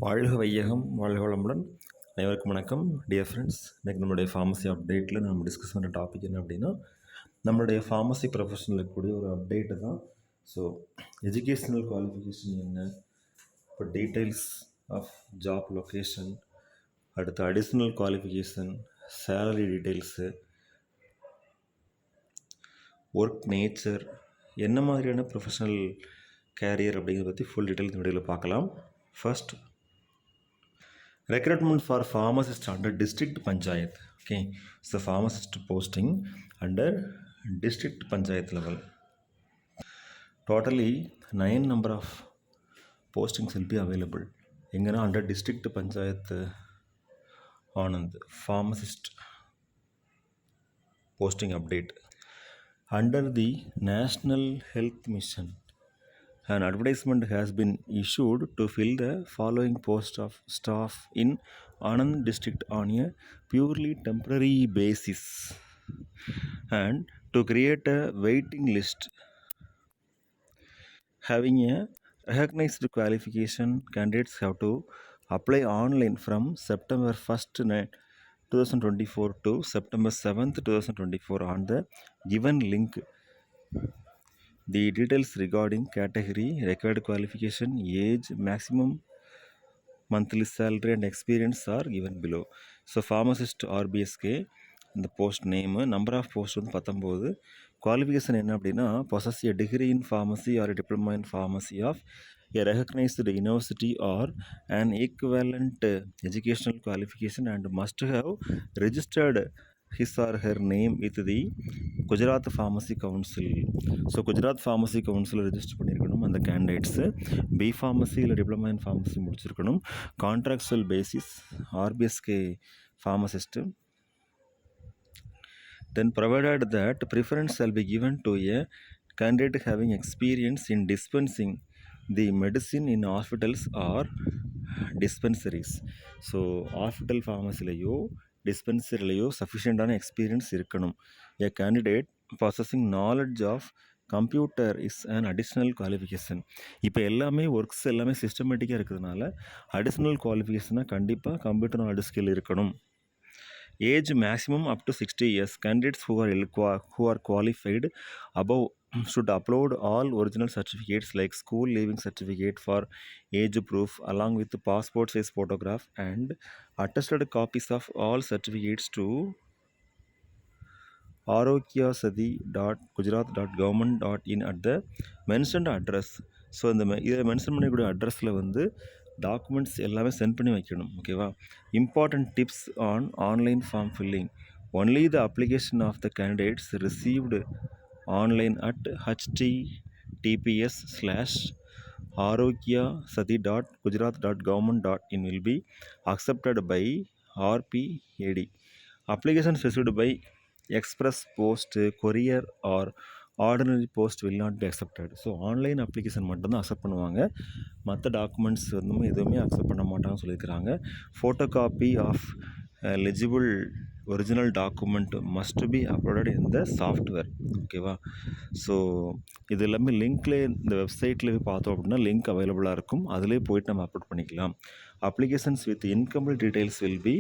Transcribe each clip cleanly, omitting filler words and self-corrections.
வாழ்க வையகம் வாழ்க வளமுடன். அனைவருக்கும் வணக்கம். டியர் ஃப்ரெண்ட்ஸ், இன்றைக்கி நம்மளுடைய ஃபார்மசி அப்டேட்டில் நம்ம டிஸ்கஸ் பண்ணுற டாபிக் என்ன அப்படின்னா, நம்மளுடைய ஃபார்மசி ப்ரொஃபஷனில் இருக்கக்கூடிய ஒரு அப்டேட்டு தான். ஸோ எஜுகேஷ்னல் குவாலிஃபிகேஷன் என்ன, இப்போ டீட்டெயில்ஸ் ஆஃப் ஜாப் லொக்கேஷன், அடுத்து additional qualification, salary details, work nature, என்ன மாதிரியான ப்ரொஃபஷனல் கேரியர் அப்படிங்கிறத பற்றி ஃபுல் டீட்டெயில் இந்த வீடியோவில் பார்க்கலாம். First, recruitment for pharmacist under district panchayat. Okay, so pharmacist posting under district panchayat level. Totally 9 number of postings will be available. எங்கன்னா under district panchayat Anand pharmacist posting update. Under the National Health Mission, an advertisement has been issued to fill the following post of staff in Anand district on a purely temporary basis and to create a waiting list. Having a recognized qualification, candidates have to apply online from September 1st, 2024 to September 7th, 2024 on the given link. The details regarding category, required qualification, age, maximum monthly salary and experience are given below. So pharmacist RBSK, இந்த post name, number of post வந்து 19. Qualification என்ன அப்படின்னா, possess a degree in pharmacy or a diploma in pharmacy of a recognized university or an equivalent educational qualification and must have registered his or her name with the Gujarat Pharmacy Council. So Gujarat pharmacy council register பண்ணியிருக்கணும் அந்த candidates. B pharmacy இல்லை diploma in pharmacy முடிச்சிருக்கணும். Contractual basis RBSK pharmacist. Then provided that preference shall be given to a candidate having experience in dispensing the medicine in hospitals or dispensaries. So hospital ஃபார்மசிலையோ டிஸ்பென்சரிலையோ சஃபிஷியண்டான experience இருக்கணும். A candidate possessing knowledge of computer is an additional qualification. இப்போ எல்லாமே works எல்லாமே சிஸ்டமேட்டிக்காக இருக்கிறதுனால அடிஷ்னல் குவாலிஃபிகேஷனாக கண்டிப்பாக கம்ப்யூட்டர் நாலேஜ் ஸ்கில் இருக்கணும். Age maximum up to 60 years. Candidates who are qualified above should upload all original certificates like school leaving certificate for age proof along with the passport size photograph and attested copies of all certificates to arogyasati.gujarat.government.in at the mentioned address. So இந்த இதில் mention பண்ணக்கூடிய அட்ரஸில் வந்து documents எல்லாமே send பண்ணி வைக்கணும். ஓகேவா? Important tips on online form filling. Only the application of the candidates received online at https://arogyasati.gujarat.government.in will be accepted by RPAD. Applications received by express post, courier or ordinary post will not be accepted. So online application மட்டும்தான் accept பண்ணுவாங்க. மற்ற documents வந்து எதுவுமே accept பண்ண மாட்டாங்கன்னு சொல்லியிருக்கிறாங்க. Photo copy of eligible original document must be uploaded in the software. ஓகேவா? So இது எல்லாமே லிங்க்லேயே இந்த வெப்சைட்டில் போய் பார்த்தோம் அப்படின்னா லிங்க் அவைலபிளாக இருக்கும். அதிலே போயிட்டு நம்ம அப்லோட் பண்ணிக்கலாம். Applications with incomplete details will be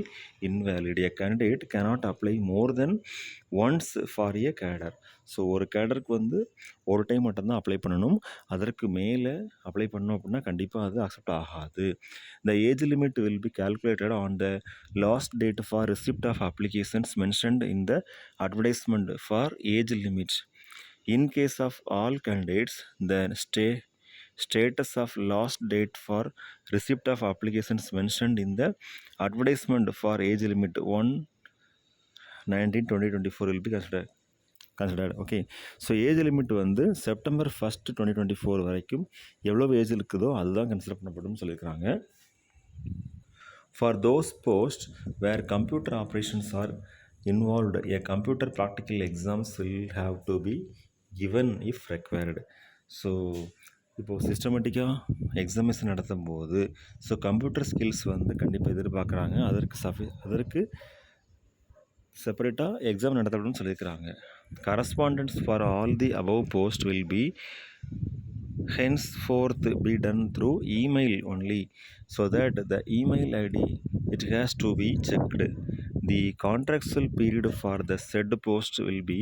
invalid. A candidate cannot apply more than once for a cadre. So ஒரு கேடருக்கு வந்து ஒரு டைம் மட்டும்தான் அப்ளை பண்ணணும். அதற்கு மேலே அப்ளை பண்ணோம் அப்படின்னா கண்டிப்பாக அது அக்செப்ட் ஆகாது. The age limit will be calculated on the last date for receipt of applications mentioned in the advertisement for age limit. In case of all candidates, the status of last date for receipt of applications mentioned in the advertisement for age limit 1/19/2024 will be considered. Okay, so age limit வந்து September 1st 2024 வரைக்கும் எவ்வளோ age இருக்குதோ அதுதான் consider பண்ணப்படும் சொல்லியிருக்கிறாங்க. For those posts where computer operations are involved, a computer practical exams will have to be given if required. So இப்போது சிஸ்டமேட்டிக்காக examination நடத்தும் போது ஸோ கம்ப்யூட்டர் ஸ்கில்ஸ் வந்து கண்டிப்பாக எதிர்பார்க்குறாங்க. அதற்கு செப்பரேட்டாக எக்ஸாம் நடத்தணும்னு சொல்லியிருக்கிறாங்க. Correspondence for all the above post will be henceforth be done through email only, so that the email ID it has to be checked. The contractual period for the said post will be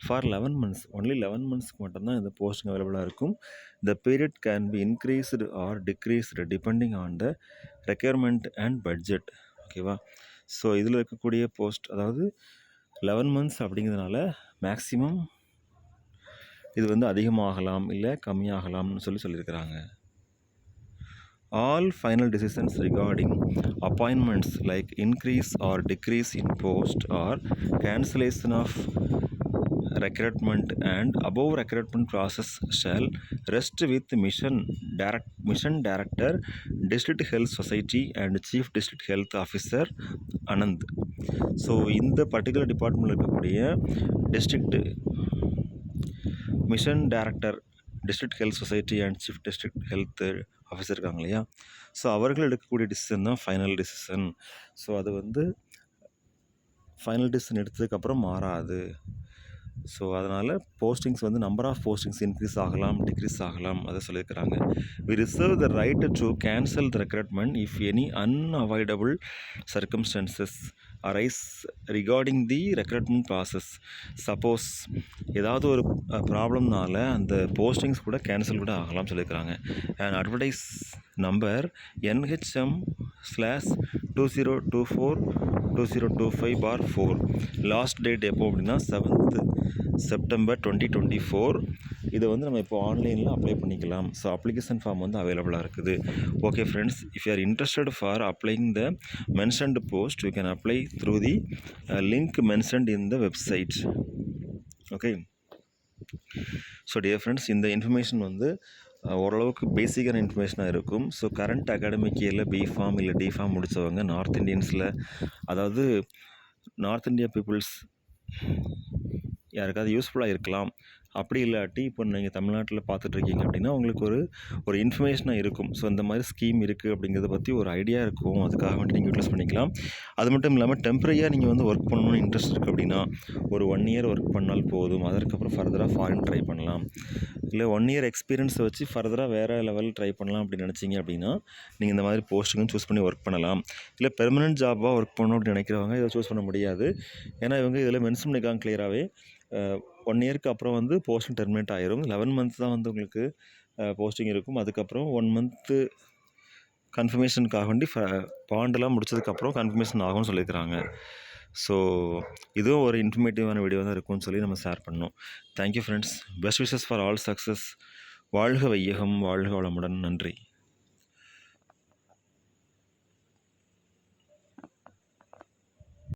for 11 months. Only 11 months மட்டும்தான் இந்த posting அவைலபிளாக இருக்கும். The period can be increased or decreased depending on the requirement and budget. ஓகேவா? So இதில் இருக்கக்கூடிய post அதாவது 11 months அப்படிங்கிறதுனால maximum இது வந்து அதிகமாகலாம் இல்லை கம்மியாகலாம்னு சொல்லியிருக்கிறாங்க. All final decisions regarding appointments like increase or decrease in post or cancellation of recruitment and above recruitment process shall rest with mission director, district health society and chief district health officer Anand. So இந்த particular டிபார்ட்மெண்ட்டில் இருக்கக்கூடிய district mission director, district health society and chief district health officer இருக்காங்க இல்லையா, so அவர்கள் எடுக்கக்கூடிய decision தான் final decision. So அது வந்து ஃபைனல் டிசிஷன் எடுத்ததுக்கப்புறம் மாறாது. ஸோ அதனால் போஸ்டிங்ஸ் வந்து நம்பர் ஆஃப் போஸ்டிங்ஸ் இன்க்ரீஸ் ஆகலாம், டிக்ரீஸ் ஆகலாம், அதை சொல்லியிருக்கிறாங்க. We reserve the right to cancel the recruitment if any unavoidable circumstances arise regarding the recruitment process. Suppose ஏதாவது ஒரு ப்ராப்ளம்னால அந்த போஸ்டிங்ஸ் கூட கேன்சல் கூட ஆகலாம் சொல்லியிருக்கிறாங்க. And advertise number NHM/2024-2025/4 last date எப்போ அப்படின்னா 7th September 2024. இதை வந்து நம்ம இப்போ ஆன்லைனில் அப்ளை பண்ணிக்கலாம். ஸோ அப்ளிகேஷன் ஃபார்ம் வந்து அவைலபிளாக இருக்குது. Okay friends, if you are interested for அப்ளைங் the mentioned post you can apply through the link mentioned in the website. Okay. So dear friends, இந்த இன்ஃபர்மேஷன் வந்து ஓரளவுக்கு பேசிக்கான இன்ஃபர்மேஷனாக இருக்கும். ஸோ கரண்ட் அகாடமிக் இயரில் B Pharm இல்லை டிஃபார்ம் முடித்தவங்க நார்த் இந்தியன்ஸில், அதாவது north India peoples யாருக்காவது யூஸ்ஃபுல்லாக இருக்கலாம். அப்படி இல்லாட்டி இப்போ நீங்கள் தமிழ்நாட்டில் பார்த்துட்ருக்கீங்க அப்படின்னா உங்களுக்கு ஒரு இன்ஃபர்மேஷனாக இருக்கும். ஸோ இந்த மாதிரி ஸ்கீம் இருக்குது அப்படிங்கிறத பற்றி ஒரு ஐடியா இருக்கும். அதுக்காக வேண்டி நீங்கள் யூட்டிலைஸ் பண்ணிக்கலாம். அது மட்டும் இல்லாமல் டெம்பரரியாக நீங்கள் வந்து ஒர்க் பண்ணணும்னு இன்ட்ரெஸ்ட் இருக்குது அப்படின்னா ஒரு 1 year ஒர்க் பண்ணால் போதும். அதற்கப்புறம் ஃபர்தராக ஃபாரின் ட்ரை பண்ணலாம். இல்லை 1 year எக்ஸ்பீரியன்ஸை வச்சு ஃபர்தராக வேறு லெவல் ட்ரை பண்ணலாம் அப்படின்னு நினச்சிங்க அப்படின்னா நீங்கள் இந்த மாதிரி போஸ்ட்டுக்கும் சூஸ் பண்ணி ஒர்க் பண்ணலாம். இல்லை பெர்மனெண்ட் ஜாபாக ஒர்க் பண்ணணும் அப்படின்னு நினைக்கிறவங்க இதை சூஸ் பண்ண முடியாது. ஏன்னா இவங்க இதில் மென்ஷன் பண்ணிக்காங்க கிளியராகவே 1 yearக்கு அப்புறம் வந்து போஸ்டிங் டெர்மினேட் ஆயிரும். 11 months தான் வந்து உங்களுக்கு போஸ்டிங் இருக்கும். அதுக்கப்புறம் 1 month கன்ஃபர்மேஷனுக்காக வேண்டி பாண்டெல்லாம் முடிச்சதுக்கப்புறம் கன்ஃபர்மேஷன் ஆகும்னு சொல்லியிருக்கிறாங்க. ஸோ இதுவும் ஒரு இன்ஃபர்மேட்டிவான வீடியோ தான் இருக்கும்னு சொல்லி நம்ம ஷேர் பண்ணோம். Thank you friends. Best wishes for all success. வாழ்க வையகம், வாழ்க வளமுடன். நன்றி.